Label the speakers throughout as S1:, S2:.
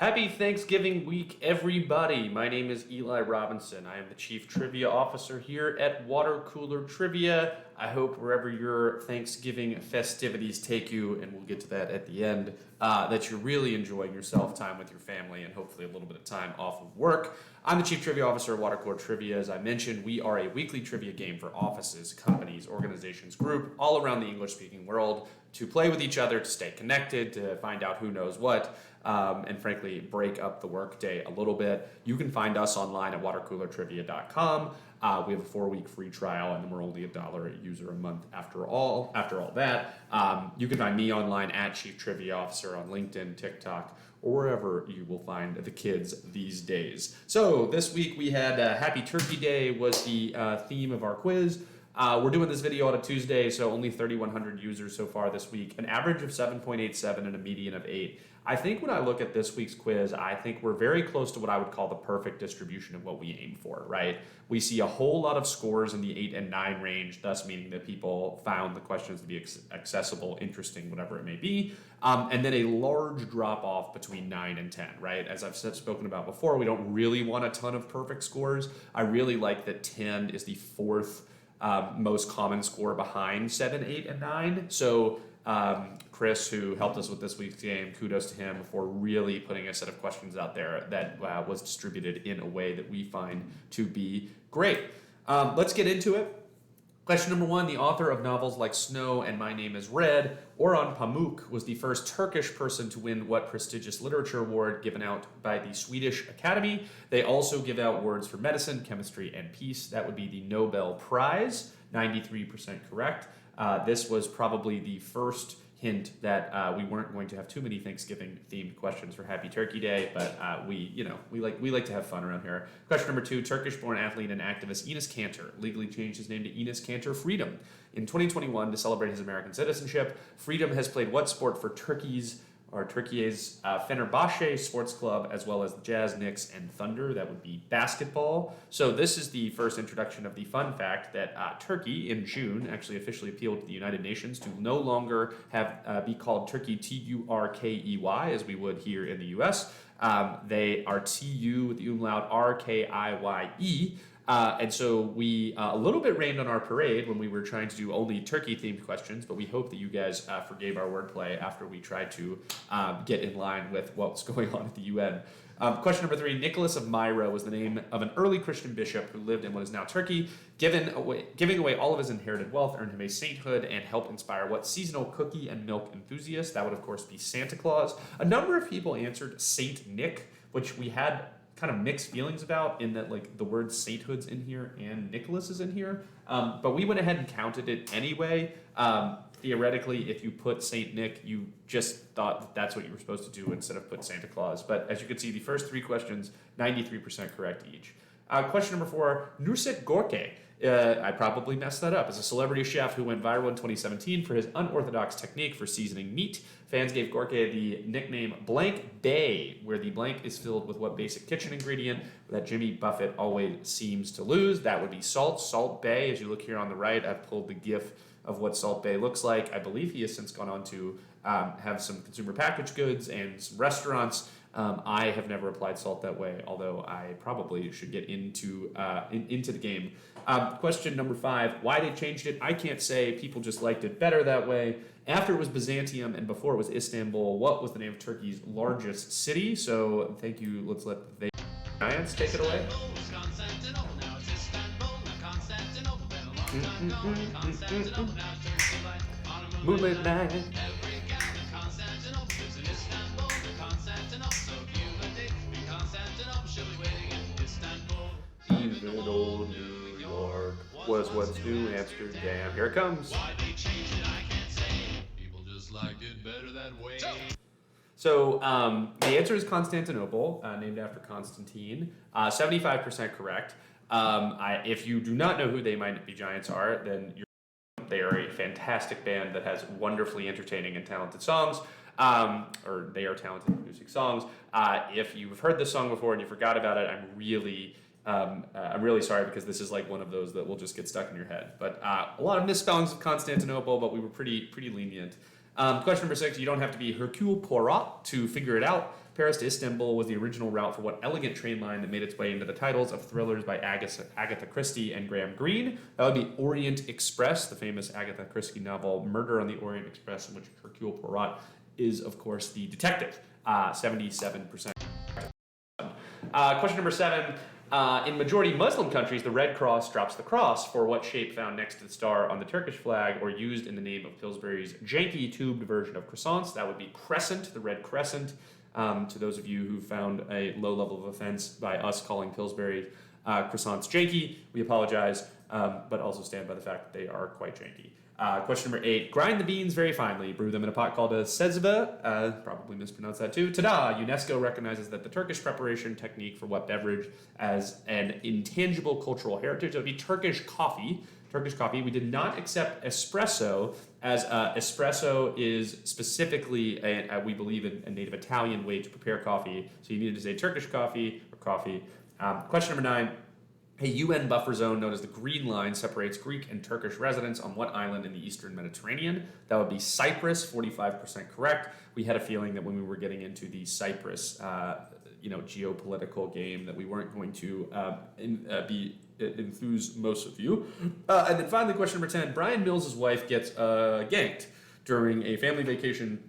S1: Happy Thanksgiving week, everybody. My name is Eli Robinson. I am the Chief Trivia Officer here at Water Cooler Trivia. I hope wherever your Thanksgiving festivities take you, and we'll get to that at the end, that you're really enjoying yourself, time with your family, and hopefully a little bit of time off of work. I'm the Chief Trivia Officer at Water Cooler Trivia. As I mentioned, we are a weekly trivia game for offices, companies, organizations, group, all around the English-speaking world to play with each other, to stay connected, to find out who knows what. And frankly, break up the workday a little bit. You can find us online at watercoolertrivia.com. We have a 4-week free trial, and then we're only $1 a user a month after all that. You can find me online at Chief Trivia Officer on LinkedIn, TikTok, or wherever you will find the kids these days. So this week we had Happy Turkey Day was the theme of our quiz. We're doing this video on a Tuesday, so only 3,100 users so far this week, an average of 7.87 and a median of 8. I think when I look at this week's quiz, I think we're very close to what I would call the perfect distribution of what we aim for, right? We see a whole lot of scores in the 8 and 9 range, thus meaning that people found the questions to be accessible, interesting, whatever it may be. And then a large drop off between 9 and 10, right? As I've spoken about before, we don't really want a ton of perfect scores. I really like that 10 is the fourth most common score behind 7, 8, and 9. So Chris, who helped us with this week's game, kudos to him for really putting a set of questions out there that was distributed in a way that we find to be great. Let's get into it. Question number 1, the author of novels like Snow and My Name is Red, Orhan Pamuk, was the first Turkish person to win what prestigious literature award given out by the Swedish Academy? They also give out awards for medicine, chemistry, and peace. That would be the Nobel Prize, 93% correct. This was probably the first hint that we weren't going to have too many Thanksgiving-themed questions for Happy Turkey Day, but we like to have fun around here. Question number 2: Turkish-born athlete and activist Enes Kanter legally changed his name to Enes Kanter Freedom in 2021 to celebrate his American citizenship. Freedom has played what sport for Turkey's Fenerbahce Sports Club, as well as the Jazz, Knicks, and Thunder? That would be basketball. So this is the first introduction of the fun fact that Turkey, in June, actually officially appealed to the United Nations to no longer have be called Turkey, Turkey, as we would here in the U.S. They are TU with the umlaut RKIYE. And so we a little bit rained on our parade when we were trying to do only turkey-themed questions, but we hope that you guys forgave our wordplay after we tried to get in line with what's going on at the UN. Question number 3, Nicholas of Myra was the name of an early Christian bishop who lived in what is now Turkey. Giving away all of his inherited wealth earned him a sainthood and helped inspire what seasonal cookie and milk enthusiast? That would, of course, be Santa Claus. A number of people answered Saint Nick, which we had kind of mixed feelings about, in that like the word sainthood's in here and Nicholas is in here, but we went ahead and counted it anyway. Theoretically, if you put Saint Nick, you just thought that's what you were supposed to do instead of put Santa Claus. But as you can see, the first 3 questions, 93% correct each. Question number 4, Nurset Gorke, I probably messed that up, is a celebrity chef who went viral in 2017 for his unorthodox technique for seasoning meat. Fans gave Gorke the nickname Blank Bay, where the blank is filled with what basic kitchen ingredient that Jimmy Buffett always seems to lose? That would be salt. Salt Bay, as you look here on the right, I've pulled the GIF of what Salt Bay looks like. I believe he has since gone on to have some consumer packaged goods and some restaurants. I have never applied salt that way, although I probably should get into the game. Question number 5, why they changed it, I can't say. People just liked it better that way. After it was Byzantium and before it was Istanbul, what was the name of Turkey's largest city? So thank you. Let's let the Giants take it away. Moonlit night. Even old New York was what's New Amsterdam. Here it comes. So the answer is Constantinople, named after Constantine. 75% correct. If you do not know who They Might Be Giants are, then they are a fantastic band that has wonderfully entertaining and talented songs. Or they are talented in producing songs. If you've heard this song before and you forgot about it, I'm really sorry, because this is like one of those that will just get stuck in your head. But a lot of misspellings of Constantinople, but we were pretty lenient. Question number 6, you don't have to be Hercule Poirot to figure it out. Paris to Istanbul was the original route for what elegant train line that made its way into the titles of thrillers by Agatha Christie and Graham Greene? That would be Orient Express, the famous Agatha Christie novel Murder on the Orient Express, in which Hercule Poirot is, of course, the detective. 77%. Question number 7. In majority Muslim countries, the Red Cross drops the cross for what shape found next to the star on the Turkish flag or used in the name of Pillsbury's janky tubed version of croissants. That would be crescent, the red crescent. To those of you who found a low level of offense by us calling Pillsbury croissants janky, we apologize, but also stand by the fact that they are quite janky. Question number 8. Grind the beans very finely. Brew them in a pot called a sezba. Probably mispronounced that too. Ta-da! UNESCO recognizes that the Turkish preparation technique for what beverage as an intangible cultural heritage. It would be Turkish coffee. Turkish coffee. We did not accept espresso, as espresso is specifically, we believe, a native Italian way to prepare coffee. So you needed to say Turkish coffee or coffee. Question number 9. A UN buffer zone known as the Green Line separates Greek and Turkish residents on what island in the eastern Mediterranean? That would be Cyprus, 45% correct. We had a feeling that when we were getting into the Cyprus, geopolitical game, that we weren't going to enthuse most of you. And then finally, question number 10. Brian Mills' wife gets ganked during a family vacation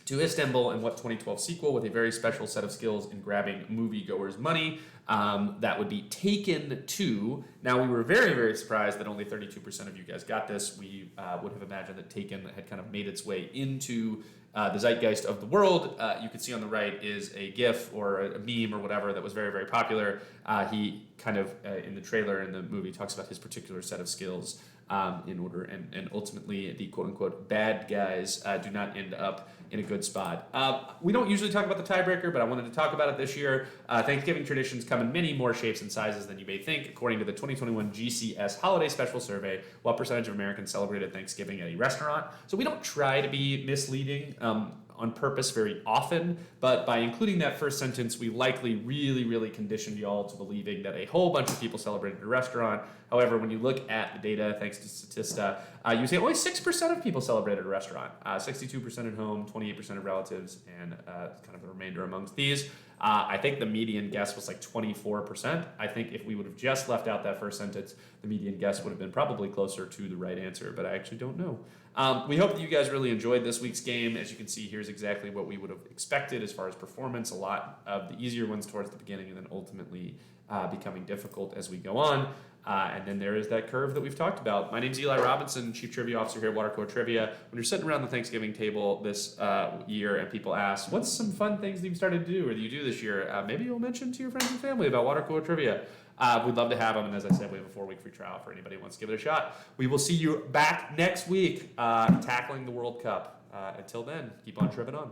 S1: to Istanbul in what 2012 sequel with a very special set of skills in grabbing moviegoers' money? That would be Taken 2. Now, we were very, very surprised that only 32% of you guys got this. We would have imagined that Taken had kind of made its way into the zeitgeist of the world. You can see on the right is a GIF or a meme or whatever that was very, very popular. He kind of, in the trailer in the movie, talks about his particular set of skills in order, and ultimately the quote-unquote bad guys do not end up in a good spot. We don't usually talk about the tiebreaker, but I wanted to talk about it this year. Thanksgiving traditions come in many more shapes and sizes than you may think. According to the 2021 GCS Holiday Special Survey, what percentage of Americans celebrated Thanksgiving at a restaurant? So we don't try to be misleading on purpose very often, but by including that first sentence, we likely really, really conditioned y'all to believing that a whole bunch of people celebrated at a restaurant. However, when you look at the data, thanks to Statista, you see only 6% of people celebrated at a restaurant, 62% at home, 28% of relatives, and kind of the remainder amongst these. I think the median guess was like 24%. I think if we would have just left out that first sentence, the median guess would have been probably closer to the right answer, but I actually don't know. We hope that you guys really enjoyed this week's game. As you can see, here's exactly what we would have expected as far as performance. A lot of the easier ones towards the beginning and then ultimately becoming difficult as we go on. And then there is that curve that we've talked about. My name's Eli Robinson, Chief Trivia Officer here at Watercooler Trivia. When you're sitting around the Thanksgiving table this year and people ask, what's some fun things that you've started to do or that you do this year? Maybe you'll mention to your friends and family about Watercooler Trivia. We'd love to have them, and as I said, we have a 4-week free trial for anybody who wants to give it a shot. We will see you back next week tackling the World Cup. Until then, keep on tripping on.